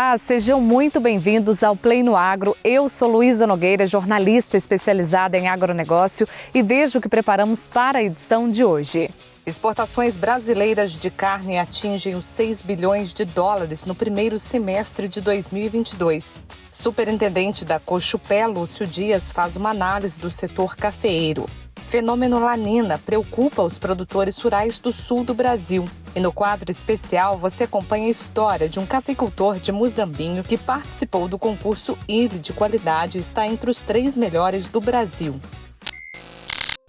Olá, sejam muito bem-vindos ao Play no Agro. Eu sou Luísa Nogueira, jornalista especializada em agronegócio e vejo o que preparamos para a edição de hoje. Exportações brasileiras de carne atingem os 6 bilhões de dólares no primeiro semestre de 2022. Superintendente da Cochupé, Lúcio Dias, faz uma análise do setor cafeeiro. Fenômeno La Nina preocupa os produtores rurais do sul do Brasil. E no quadro especial, você acompanha a história de um cafeicultor de Muzambinho que participou do concurso ILE de qualidade e está entre os 3 melhores do Brasil.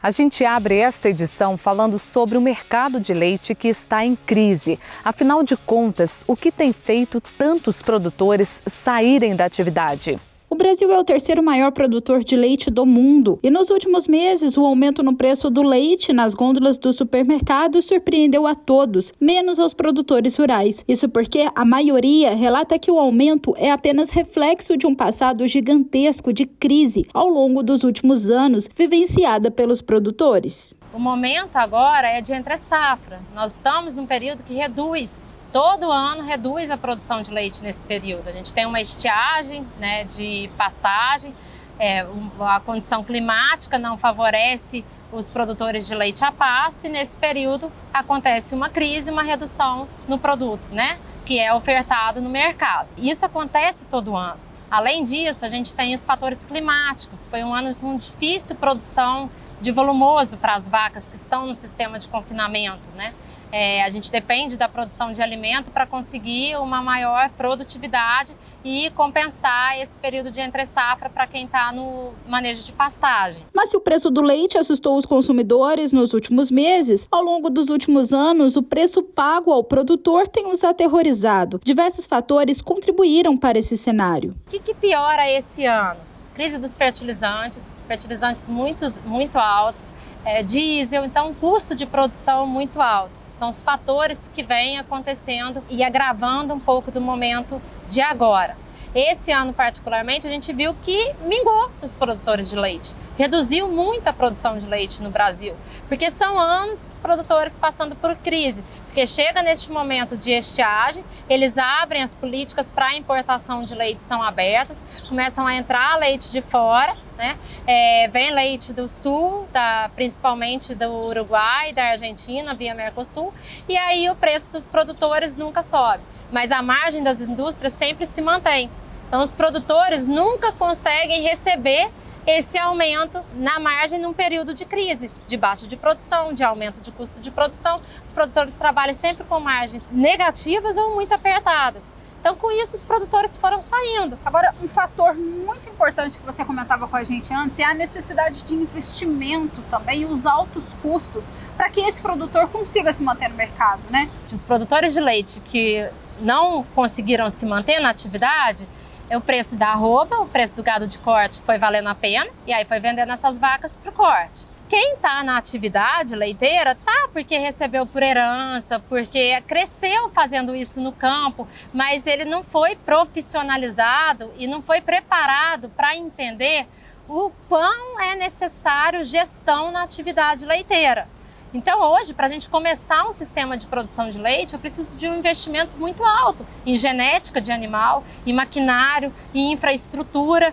A gente abre esta edição falando sobre o mercado de leite que está em crise. Afinal de contas, o que tem feito tantos produtores saírem da atividade? O Brasil é o terceiro maior produtor de leite do mundo e nos últimos meses o aumento no preço do leite nas gôndolas do supermercado surpreendeu a todos, menos aos produtores rurais. Isso porque a maioria relata que o aumento é apenas reflexo de um passado gigantesco de crise ao longo dos últimos anos vivenciada pelos produtores. O momento agora é de entre-safra. Nós estamos num período que todo ano reduz a produção de leite nesse período. A gente tem uma estiagem, de pastagem, a condição climática não favorece os produtores de leite a pasto e nesse período acontece uma crise, uma redução no produto, que é ofertado no mercado. Isso acontece todo ano. Além disso, a gente tem os fatores climáticos. Foi um ano com difícil produção de volumoso para as vacas que estão no sistema de confinamento, A gente depende da produção de alimento para conseguir uma maior produtividade e compensar esse período de entre-safra para quem está no manejo de pastagem. Mas se o preço do leite assustou os consumidores nos últimos meses, ao longo dos últimos anos, o preço pago ao produtor tem os aterrorizado. Diversos fatores contribuíram para esse cenário. O que piora esse ano? Crise dos fertilizantes muito altos, diesel, então custo de produção muito alto. São os fatores que vêm acontecendo e agravando um pouco do momento de agora. Esse ano, particularmente, a gente viu que mingou os produtores de leite, reduziu muito a produção de leite no Brasil, porque são anos os produtores passando por crise, porque chega neste momento de estiagem, eles abrem as políticas para a importação de leite, são abertas, começam a entrar leite de fora, vem leite do sul, principalmente do Uruguai, da Argentina, via Mercosul, e aí o preço dos produtores nunca sobe, mas a margem das indústrias sempre se mantém. Então os produtores nunca conseguem receber esse aumento na margem num período de crise, de baixa de produção, de aumento de custo de produção. Os produtores trabalham sempre com margens negativas ou muito apertadas. Então, com isso, os produtores foram saindo. Agora, um fator muito importante que você comentava com a gente antes é a necessidade de investimento também e os altos custos para que esse produtor consiga se manter no mercado, Os produtores de leite que não conseguiram se manter na atividade, o preço da arroba, o preço do gado de corte foi valendo a pena e aí foi vendendo essas vacas para o corte. Quem está na atividade leiteira tá porque recebeu por herança, porque cresceu fazendo isso no campo, mas ele não foi profissionalizado e não foi preparado para entender o quão é necessário gestão na atividade leiteira. Então hoje, para a gente começar um sistema de produção de leite, eu preciso de um investimento muito alto em genética de animal, em maquinário, em infraestrutura,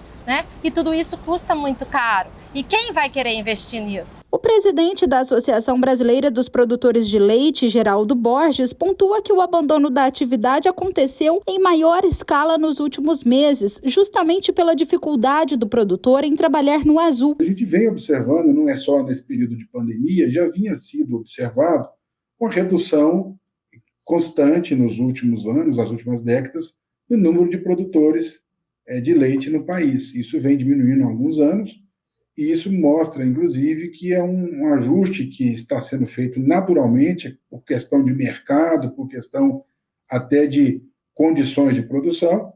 E tudo isso custa muito caro. E quem vai querer investir nisso? O presidente da Associação Brasileira dos Produtores de Leite, Geraldo Borges, pontua que o abandono da atividade aconteceu em maior escala nos últimos meses, justamente pela dificuldade do produtor em trabalhar no azul. A gente vem observando, não é só nesse período de pandemia, já vinha sido observado uma redução constante nos últimos anos, nas últimas décadas, no número de produtores de leite no país. Isso vem diminuindo há alguns anos e isso mostra, inclusive, que é um ajuste que está sendo feito naturalmente por questão de mercado, por questão até de condições de produção,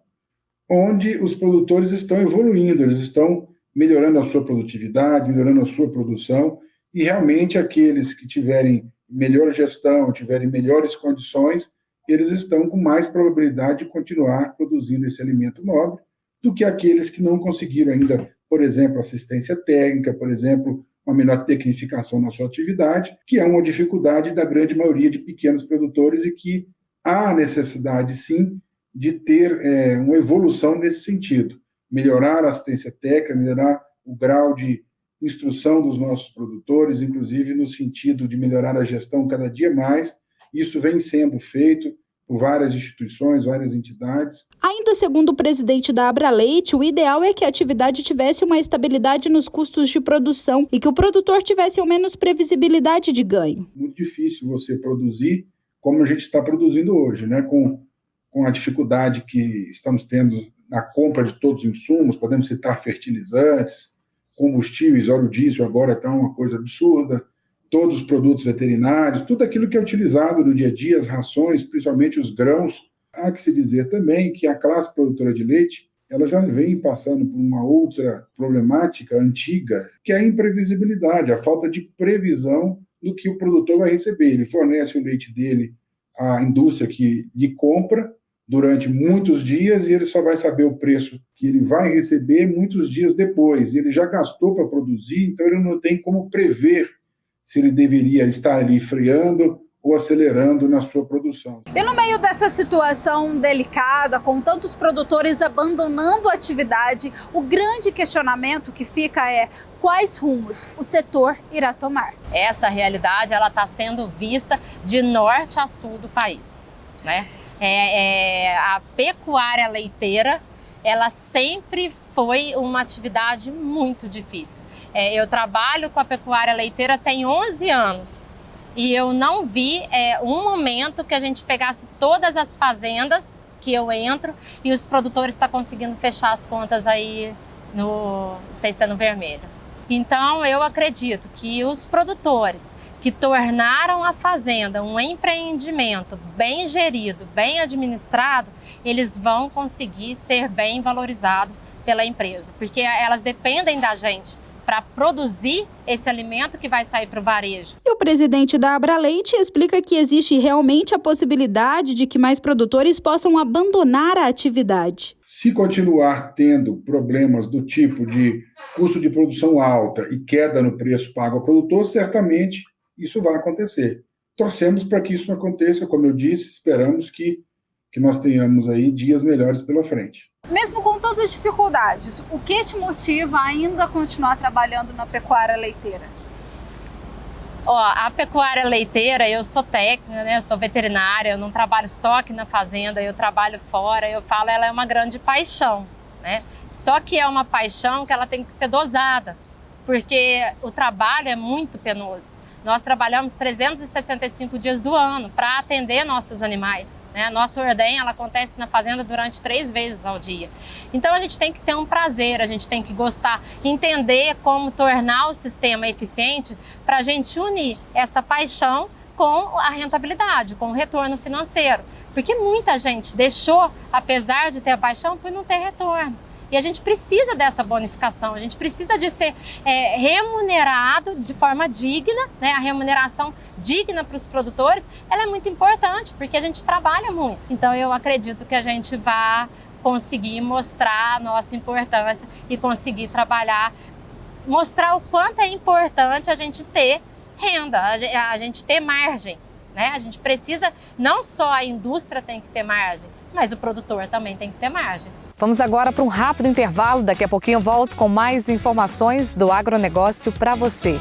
onde os produtores estão evoluindo, eles estão melhorando a sua produtividade, melhorando a sua produção e realmente aqueles que tiverem melhor gestão, tiverem melhores condições, eles estão com mais probabilidade de continuar produzindo esse alimento nobre do que aqueles que não conseguiram ainda, por exemplo, assistência técnica, por exemplo, uma melhor tecnificação na sua atividade, que é uma dificuldade da grande maioria de pequenos produtores e que há necessidade, sim, de ter uma evolução nesse sentido, melhorar a assistência técnica, melhorar o grau de instrução dos nossos produtores, inclusive no sentido de melhorar a gestão cada dia mais. Isso vem sendo feito por várias instituições, várias entidades. Ainda segundo o presidente da Abraleite, o ideal é que a atividade tivesse uma estabilidade nos custos de produção e que o produtor tivesse ao menos previsibilidade de ganho. Muito difícil você produzir como a gente está produzindo hoje, né? Com a dificuldade que estamos tendo na compra de todos os insumos, podemos citar fertilizantes, combustíveis, óleo diesel agora está uma coisa absurda, todos os produtos veterinários, tudo aquilo que é utilizado no dia a dia, as rações, principalmente os grãos. Há que se dizer também que a classe produtora de leite, ela já vem passando por uma outra problemática antiga, que é a imprevisibilidade, a falta de previsão do que o produtor vai receber. Ele fornece o leite dele à indústria que lhe compra durante muitos dias e ele só vai saber o preço que ele vai receber muitos dias depois. Ele já gastou para produzir, então ele não tem como prever se ele deveria estar ali freando ou acelerando na sua produção. E no meio dessa situação delicada, com tantos produtores abandonando a atividade, o grande questionamento que fica é: quais rumos o setor irá tomar? Essa realidade ela está sendo vista de norte a sul do país, né? A pecuária leiteira, ela sempre foi uma atividade muito difícil. Eu trabalho com a pecuária leiteira tem 11 anos e eu não vi um momento que a gente pegasse todas as fazendas que eu entro e os produtores estão conseguindo fechar as contas aí sem ser no vermelho. Então eu acredito que os produtores que tornaram a fazenda um empreendimento bem gerido, bem administrado, eles vão conseguir ser bem valorizados pela empresa, porque elas dependem da gente para produzir esse alimento que vai sair para o varejo. E o presidente da Abraleite explica que existe realmente a possibilidade de que mais produtores possam abandonar a atividade. Se continuar tendo problemas do tipo de custo de produção alta e queda no preço pago ao produtor, certamente isso vai acontecer. Torcemos para que isso não aconteça, como eu disse, esperamos que nós tenhamos aí dias melhores pela frente. Mesmo com tantas as dificuldades, o que te motiva a ainda continuar trabalhando na pecuária leiteira? A pecuária leiteira, eu sou técnica, né? Eu sou veterinária, eu não trabalho só aqui na fazenda, eu trabalho fora, eu falo, ela é uma grande paixão, né? Só que é uma paixão que ela tem que ser dosada, porque o trabalho é muito penoso. Nós trabalhamos 365 dias do ano para atender nossos animais, né? Nossa ordenha, ela acontece na fazenda durante 3 vezes ao dia. Então a gente tem que ter um prazer, a gente tem que gostar, entender como tornar o sistema eficiente para a gente unir essa paixão com a rentabilidade, com o retorno financeiro. Porque muita gente deixou, apesar de ter a paixão, por não ter retorno. E a gente precisa dessa bonificação, a gente precisa de ser remunerado de forma digna, né? A remuneração digna para os produtores, ela é muito importante, porque a gente trabalha muito. Então eu acredito que a gente vai conseguir mostrar a nossa importância e conseguir trabalhar, mostrar o quanto é importante a gente ter renda, a gente ter margem, né? A gente precisa, não só a indústria tem que ter margem, mas o produtor também tem que ter margem. Vamos agora para um rápido intervalo. Daqui a pouquinho eu volto com mais informações do agronegócio para você.